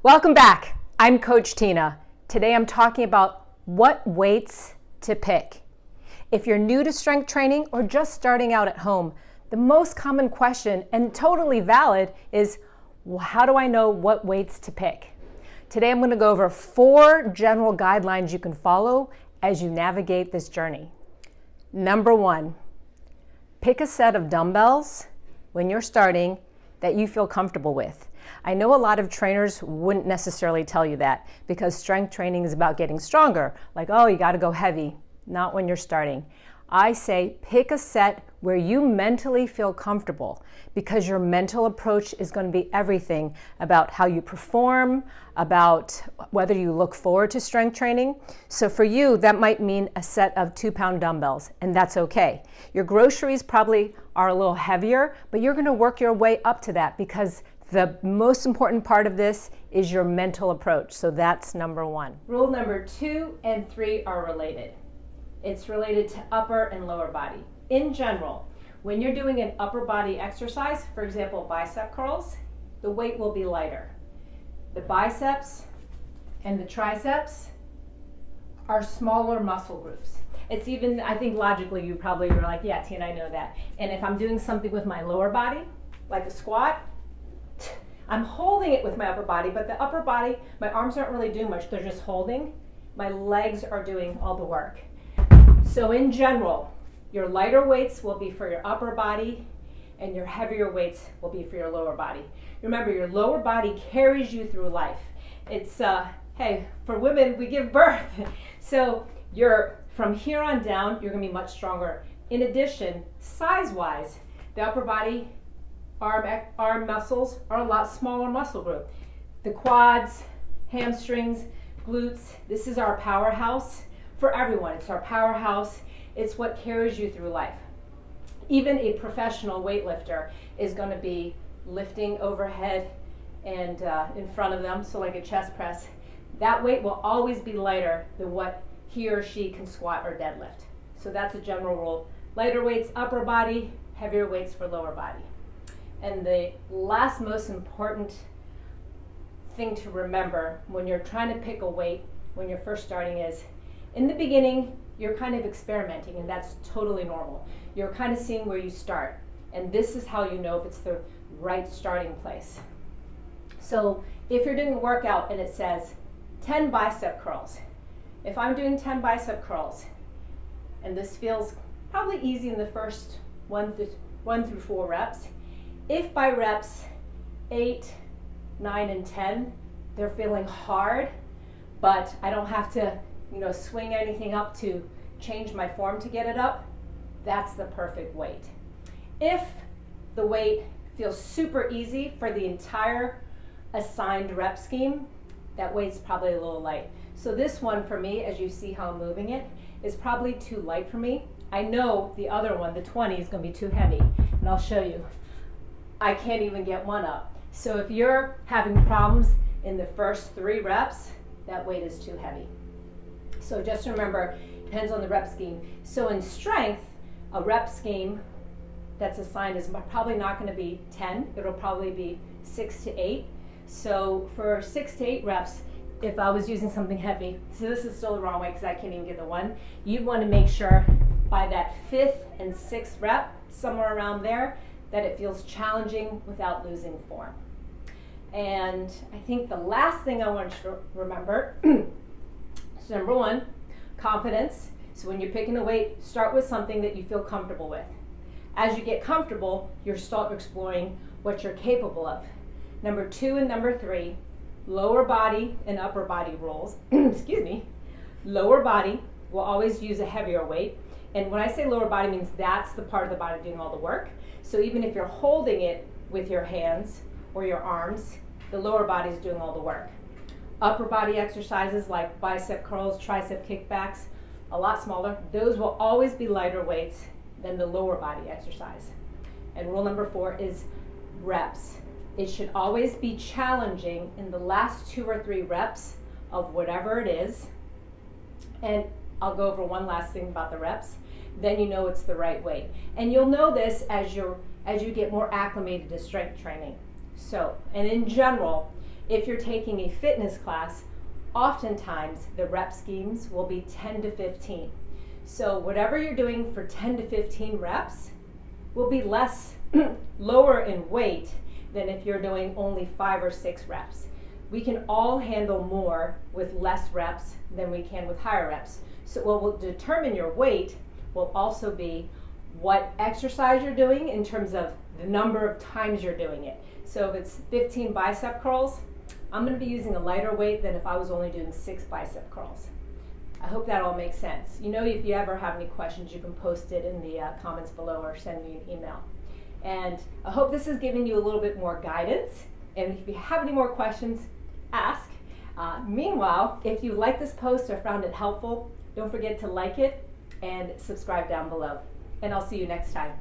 Welcome back. I'm Coach Tina. Today I'm talking about what weights to pick. If you're new to strength training or just starting out at home, the most common question, and totally valid, is how do I know what weights to pick? Today I'm going to go over 4 general guidelines you can follow as you navigate this journey. Number 1, pick a set of dumbbells when you're starting that you feel comfortable with. I know a lot of trainers wouldn't necessarily tell you that because strength training is about getting stronger. Like, oh, you got to go heavy. Not when you're starting. I say pick a set where you mentally feel comfortable because your mental approach is going to be everything about how you perform, about whether you look forward to strength training. So for you, that might mean a set of 2-pound dumbbells, and that's okay. Your groceries probably are a little heavier, but you're going to work your way up to that because the most important part of this is your mental approach. So that's number 1. Rule number 2 and 3 are related. It's related to upper and lower body. In general, when you're doing an upper body exercise, for example, bicep curls, the weight will be lighter. The biceps and the triceps are smaller muscle groups. It's even, I think logically you probably are like, yeah, Tina, I know that. And if I'm doing something with my lower body, like a squat, I'm holding it with my upper body, but the upper body, my arms aren't really doing much, they're just holding. My legs are doing all the work. So in general, your lighter weights will be for your upper body and your heavier weights will be for your lower body. Remember, your lower body carries you through life. It's, hey, for women, we give birth. So from here on down, you're gonna be much stronger. In addition, size-wise, the upper body arm muscles are a lot smaller muscle group. The quads, hamstrings, glutes, this is our powerhouse for everyone. It's our powerhouse. It's what carries you through life. Even a professional weightlifter is going to be lifting overhead and in front of them, so like a chest press. That weight will always be lighter than what he or she can squat or deadlift. So that's a general rule. Lighter weights, upper body, heavier weights for lower body. And the last most important thing to remember when you're trying to pick a weight when you're first starting is, in the beginning, you're kind of experimenting, and that's totally normal. You're kind of seeing where you start, and this is how you know if it's the right starting place. So if you're doing a workout and it says 10 bicep curls, if I'm doing 10 bicep curls, and this feels probably easy in the first 1 through 4 reps, if by reps 8, 9, and 10, they're feeling hard, but I don't have to swing anything up to change my form to get it up, that's the perfect weight. If the weight feels super easy for the entire assigned rep scheme, that weight's probably a little light. So this one for me, as you see how I'm moving it, is probably too light for me. I know the other one, the 20, is going to be too heavy, and I'll show you. I can't even get one up. So if you're having problems in the first 3 reps, that weight is too heavy. So just remember, depends on the rep scheme. So in strength, a rep scheme that's assigned is probably not going to be 10. It'll probably be 6 to 8. So for 6 to 8 reps, if I was using something heavy, so this is still the wrong way because I can't even get the 1, you'd want to make sure by that 5th and 6th rep, somewhere around there, that it feels challenging without losing form. And I think the last thing I want you to remember, so number 1, confidence. So when you're picking a weight, start with something that you feel comfortable with. As you get comfortable, you start exploring what you're capable of. Number 2 and number 3, lower body and upper body rules. Excuse me. Lower body will always use a heavier weight. And when I say lower body, means that's the part of the body doing all the work. So even if you're holding it with your hands or your arms, the lower body is doing all the work. Upper body exercises like bicep curls, tricep kickbacks, a lot smaller, those will always be lighter weights than the lower body exercise. And rule number 4 is reps. It should always be challenging in the last 2 or 3 reps of whatever it is. And I'll go over one last thing about the reps. Then you know it's the right weight. And you'll know this as you get more acclimated to strength training. So, and in general, If you're taking a fitness class, oftentimes the rep schemes will be 10 to 15. So whatever you're doing for 10 to 15 reps will be less lower in weight than if you're doing only 5 or 6 reps. We can all handle more with less reps than we can with higher reps. So what will determine your weight will also be what exercise you're doing in terms of the number of times you're doing it. So if it's 15 bicep curls, I'm going to be using a lighter weight than if I was only doing 6 bicep curls. I hope that all makes sense. You know, if you ever have any questions, you can post it in the comments below or send me an email. And I hope this has given you a little bit more guidance. And if you have any more questions, ask. Meanwhile, if you like this post or found it helpful, don't forget to like it and subscribe down below. And I'll see you next time.